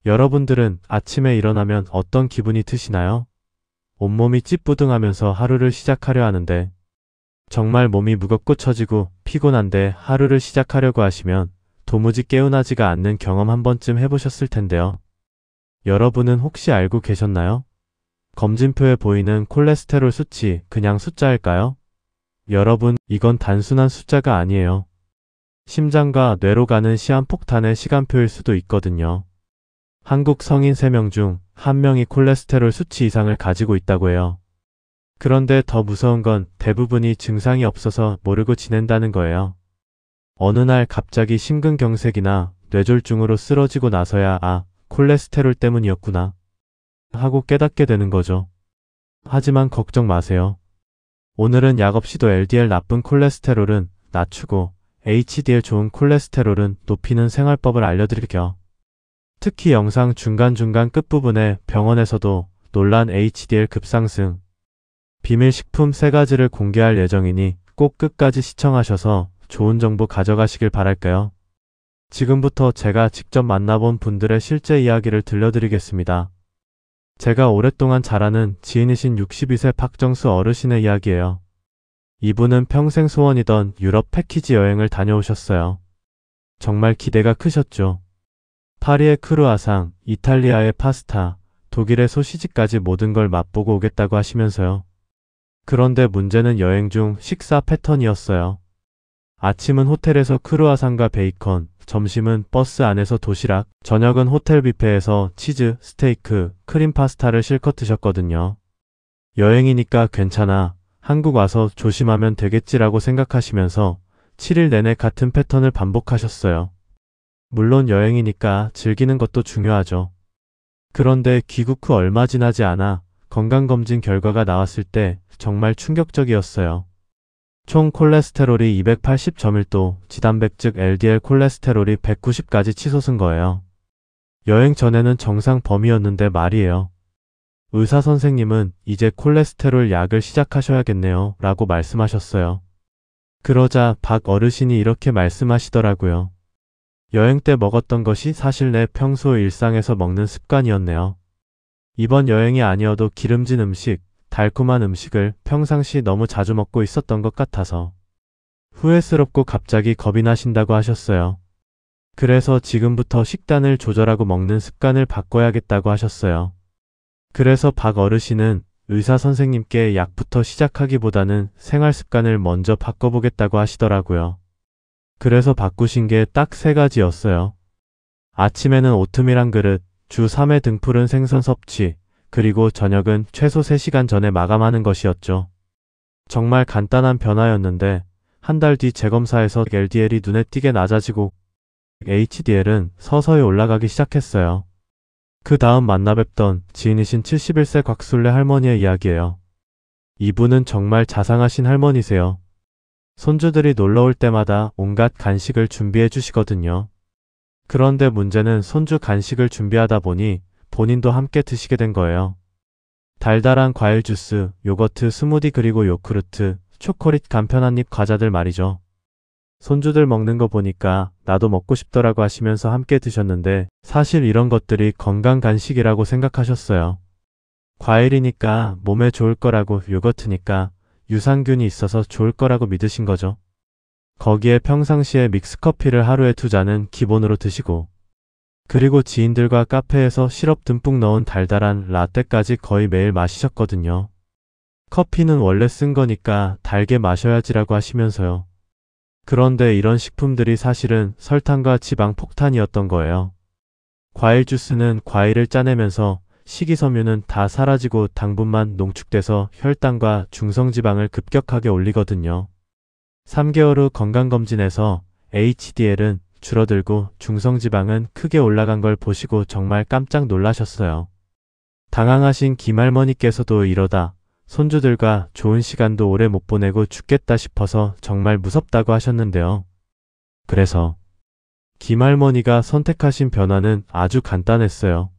여러분들은 아침에 일어나면 어떤 기분이 드시나요? 온몸이 찌뿌둥하면서 하루를 시작하려 하는데 정말 몸이 무겁고 처지고 피곤한데 하루를 시작하려고 하시면 도무지 개운하지가 않는 경험 한 번쯤 해보셨을 텐데요. 여러분은 혹시 알고 계셨나요? 검진표에 보이는 콜레스테롤 수치 그냥 숫자일까요? 여러분, 이건 단순한 숫자가 아니에요. 심장과 뇌로 가는 시한폭탄의 시간표일 수도 있거든요. 한국 성인 3명 중 1명이 콜레스테롤 수치 이상을 가지고 있다고 해요. 그런데 더 무서운 건 대부분이 증상이 없어서 모르고 지낸다는 거예요. 어느 날 갑자기 심근경색이나 뇌졸중으로 쓰러지고 나서야 콜레스테롤 때문이었구나 하고 깨닫게 되는 거죠. 하지만 걱정 마세요. 오늘은 약 없이도 LDL 나쁜 콜레스테롤은 낮추고 HDL 좋은 콜레스테롤은 높이는 생활법을 알려드릴게요. 특히 영상 중간중간 끝부분에 병원에서도 놀란 HDL 급상승, 비밀 식품 3가지를 공개할 예정이니 꼭 끝까지 시청하셔서 좋은 정보 가져가시길 바랄게요. 지금부터 제가 직접 만나본 분들의 실제 이야기를 들려드리겠습니다. 제가 오랫동안 잘 아는 지인이신 62세 박정수 어르신의 이야기예요. 이분은 평생 소원이던 유럽 패키지 여행을 다녀오셨어요. 정말 기대가 크셨죠. 파리의 크루아상, 이탈리아의 파스타, 독일의 소시지까지 모든 걸 맛보고 오겠다고 하시면서요. 그런데 문제는 여행 중 식사 패턴이었어요. 아침은 호텔에서 크루아상과 베이컨, 점심은 버스 안에서 도시락, 저녁은 호텔 뷔페에서 치즈, 스테이크, 크림 파스타를 실컷 드셨거든요. 여행이니까 괜찮아, 한국 와서 조심하면 되겠지라고 생각하시면서 7일 내내 같은 패턴을 반복하셨어요. 물론 여행이니까 즐기는 것도 중요하죠. 그런데 귀국 후 얼마 지나지 않아 건강검진 결과가 나왔을 때 정말 충격적이었어요. 총 콜레스테롤이 280.1도, 지단백 즉 LDL 콜레스테롤이 190까지 치솟은 거예요. 여행 전에는 정상 범위였는데 말이에요. 의사 선생님은 이제 콜레스테롤 약을 시작하셔야겠네요 라고 말씀하셨어요. 그러자 박 어르신이 이렇게 말씀하시더라고요. 여행 때 먹었던 것이 사실 내 평소 일상에서 먹는 습관이었네요. 이번 여행이 아니어도 기름진 음식, 달콤한 음식을 평상시 너무 자주 먹고 있었던 것 같아서 후회스럽고 갑자기 겁이 나신다고 하셨어요. 그래서 지금부터 식단을 조절하고 먹는 습관을 바꿔야겠다고 하셨어요. 그래서 박 어르신은 의사 선생님께 약부터 시작하기보다는 생활 습관을 먼저 바꿔보겠다고 하시더라고요. 그래서 바꾸신 게 딱 3가지였어요. 아침에는 오트밀 한 그릇, 주 3회 등푸른 생선 섭취, 그리고 저녁은 최소 3시간 전에 마감하는 것이었죠. 정말 간단한 변화였는데 한 달 뒤 재검사에서 LDL이 눈에 띄게 낮아지고 HDL은 서서히 올라가기 시작했어요. 그 다음 만나뵙던 지인이신 71세 곽술래 할머니의 이야기예요. 이분은 정말 자상하신 할머니세요. 손주들이 놀러올 때마다 온갖 간식을 준비해 주시거든요. 그런데 문제는 손주 간식을 준비하다 보니 본인도 함께 드시게 된 거예요. 달달한 과일 주스, 요거트, 스무디 그리고 요크루트, 초콜릿 간편 한입 과자들 말이죠. 손주들 먹는 거 보니까 나도 먹고 싶더라고 하시면서 함께 드셨는데 사실 이런 것들이 건강 간식이라고 생각하셨어요. 과일이니까 몸에 좋을 거라고, 요거트니까 유산균이 있어서 좋을 거라고 믿으신 거죠. 거기에 평상시에 믹스커피를 하루에 2잔은 기본으로 드시고 그리고 지인들과 카페에서 시럽 듬뿍 넣은 달달한 라떼까지 거의 매일 마시셨거든요. 커피는 원래 쓴 거니까 달게 마셔야지라고 하시면서요. 그런데 이런 식품들이 사실은 설탕과 지방 폭탄이었던 거예요. 과일 주스는 과일을 짜내면서 식이섬유는 다 사라지고 당분만 농축돼서 혈당과 중성지방을 급격하게 올리거든요. 3개월 후 건강검진에서 HDL은 줄어들고 중성지방은 크게 올라간 걸 보시고 정말 깜짝 놀라셨어요. 당황하신 김할머니께서도 이러다 손주들과 좋은 시간도 오래 못 보내고 죽겠다 싶어서 정말 무섭다고 하셨는데요. 그래서 김할머니가 선택하신 변화는 아주 간단했어요.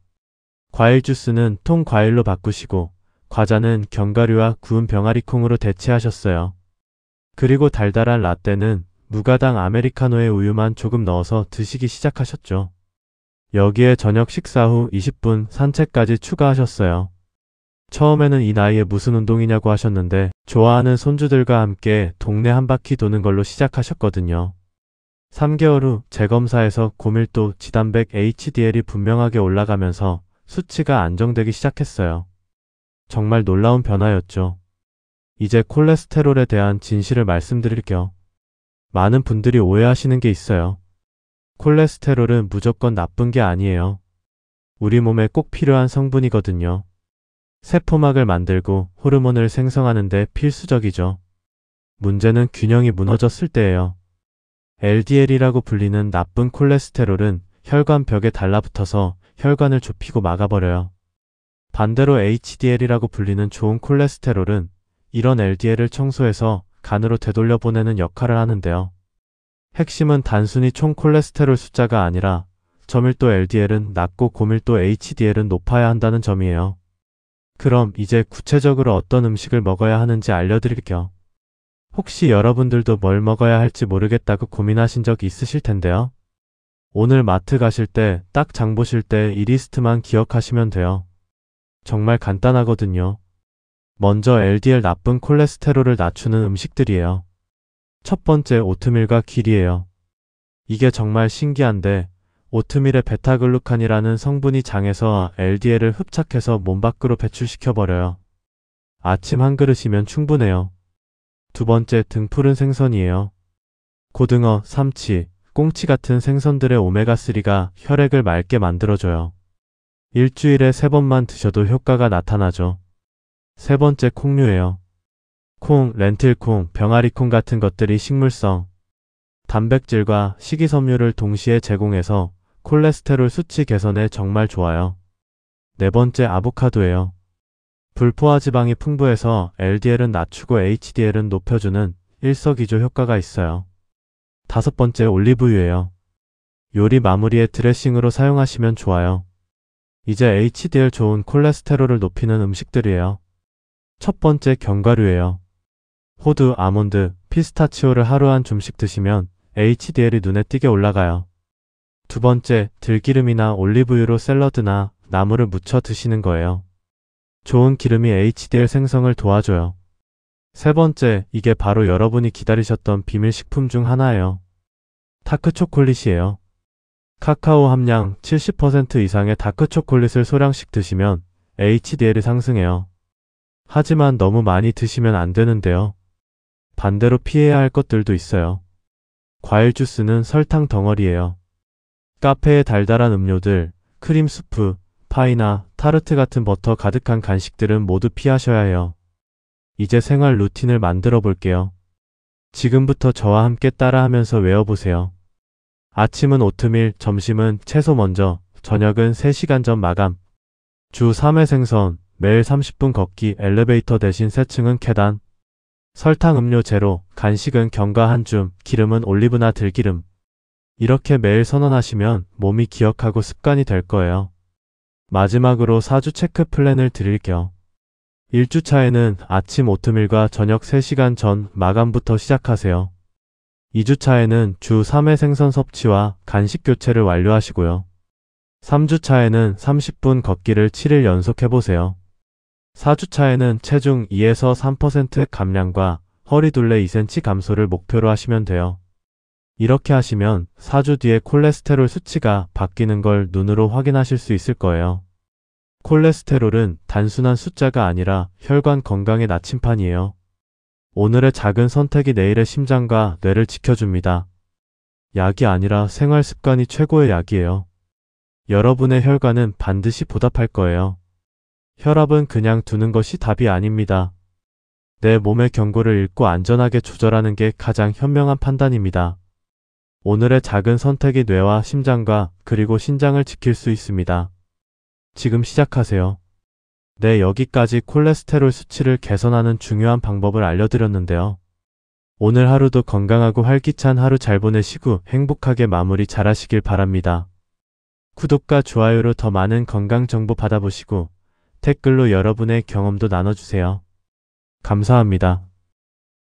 과일 주스는 통과일로 바꾸시고 과자는 견과류와 구운 병아리콩으로 대체하셨어요. 그리고 달달한 라떼는 무가당 아메리카노에 우유만 조금 넣어서 드시기 시작하셨죠. 여기에 저녁 식사 후 20분 산책까지 추가하셨어요. 처음에는 이 나이에 무슨 운동이냐고 하셨는데 좋아하는 손주들과 함께 동네 한 바퀴 도는 걸로 시작하셨거든요. 3개월 후 재검사에서 고밀도 지단백 HDL이 분명하게 올라가면서 수치가 안정되기 시작했어요. 정말 놀라운 변화였죠. 이제 콜레스테롤에 대한 진실을 말씀드릴게요. 많은 분들이 오해하시는 게 있어요. 콜레스테롤은 무조건 나쁜 게 아니에요. 우리 몸에 꼭 필요한 성분이거든요. 세포막을 만들고 호르몬을 생성하는 데 필수적이죠. 문제는 균형이 무너졌을 때예요. LDL이라고 불리는 나쁜 콜레스테롤은 혈관 벽에 달라붙어서 혈관을 좁히고 막아버려요. 반대로 HDL이라고 불리는 좋은 콜레스테롤은 이런 LDL을 청소해서 간으로 되돌려 보내는 역할을 하는데요. 핵심은 단순히 총 콜레스테롤 숫자가 아니라 저밀도 LDL은 낮고 고밀도 HDL은 높아야 한다는 점이에요. 그럼 이제 구체적으로 어떤 음식을 먹어야 하는지 알려드릴게요. 혹시 여러분들도 뭘 먹어야 할지 모르겠다고 고민하신 적 있으실 텐데요. 오늘 마트 가실 때, 딱 장 보실 때 이 리스트만 기억하시면 돼요. 정말 간단하거든요. 먼저 LDL 나쁜 콜레스테롤을 낮추는 음식들이에요. 첫 번째 오트밀과 길이에요. 이게 정말 신기한데 오트밀의 베타글루칸이라는 성분이 장에서 LDL을 흡착해서 몸 밖으로 배출시켜버려요. 아침 한 그릇이면 충분해요. 두 번째 등푸른 생선이에요. 고등어, 삼치, 꽁치 같은 생선들의 오메가3가 혈액을 맑게 만들어줘요. 일주일에 3번만 드셔도 효과가 나타나죠. 세 번째 콩류예요. 콩, 렌틸콩, 병아리콩 같은 것들이 식물성, 단백질과 식이섬유를 동시에 제공해서 콜레스테롤 수치 개선에 정말 좋아요. 네 번째 아보카도예요. 불포화 지방이 풍부해서 LDL은 낮추고 HDL은 높여주는 일석이조 효과가 있어요. 다섯 번째 올리브유예요. 요리 마무리에 드레싱으로 사용하시면 좋아요. 이제 HDL 좋은 콜레스테롤을 높이는 음식들이에요. 첫 번째 견과류예요. 호두, 아몬드, 피스타치오를 하루 한 줌씩 드시면 HDL이 눈에 띄게 올라가요. 두 번째, 들기름이나 올리브유로 샐러드나 나물을 무쳐 드시는 거예요. 좋은 기름이 HDL 생성을 도와줘요. 세 번째, 이게 바로 여러분이 기다리셨던 비밀 식품 중 하나예요. 다크초콜릿이에요. 카카오 함량 70% 이상의 다크초콜릿을 소량씩 드시면 HDL이 상승해요. 하지만 너무 많이 드시면 안 되는데요. 반대로 피해야 할 것들도 있어요. 과일 주스는 설탕 덩어리예요. 카페의 달달한 음료들, 크림 수프, 파이나 타르트 같은 버터 가득한 간식들은 모두 피하셔야 해요. 이제 생활 루틴을 만들어 볼게요. 지금부터 저와 함께 따라하면서 외워보세요. 아침은 오트밀, 점심은 채소 먼저, 저녁은 3시간 전 마감. 주 3회 생선, 매일 30분 걷기, 엘리베이터 대신 세층은 계단. 설탕 음료 제로, 간식은 견과 한 줌, 기름은 올리브나 들기름. 이렇게 매일 선언하시면 몸이 기억하고 습관이 될 거예요. 마지막으로 4주 체크 플랜을 드릴게요. 1주차에는 아침 오트밀과 저녁 3시간 전 마감부터 시작하세요. 2주차에는 주 3회 생선 섭취와 간식 교체를 완료하시고요. 3주차에는 30분 걷기를 7일 연속 해보세요. 4주차에는 체중 2에서 3% 감량과 허리둘레 2cm 감소를 목표로 하시면 돼요. 이렇게 하시면 4주 뒤에 콜레스테롤 수치가 바뀌는 걸 눈으로 확인하실 수 있을 거예요. 콜레스테롤은 단순한 숫자가 아니라 혈관 건강의 나침판이에요. 오늘의 작은 선택이 내일의 심장과 뇌를 지켜줍니다. 약이 아니라 생활 습관이 최고의 약이에요. 여러분의 혈관은 반드시 보답할 거예요. 혈압은 그냥 두는 것이 답이 아닙니다. 내 몸의 경고를 읽고 안전하게 조절하는 게 가장 현명한 판단입니다. 오늘의 작은 선택이 뇌와 심장과 그리고 신장을 지킬 수 있습니다. 지금 시작하세요. 네, 여기까지 콜레스테롤 수치를 개선하는 중요한 방법을 알려드렸는데요. 오늘 하루도 건강하고 활기찬 하루 잘 보내시고 행복하게 마무리 잘 하시길 바랍니다. 구독과 좋아요로 더 많은 건강 정보 받아보시고 댓글로 여러분의 경험도 나눠주세요. 감사합니다.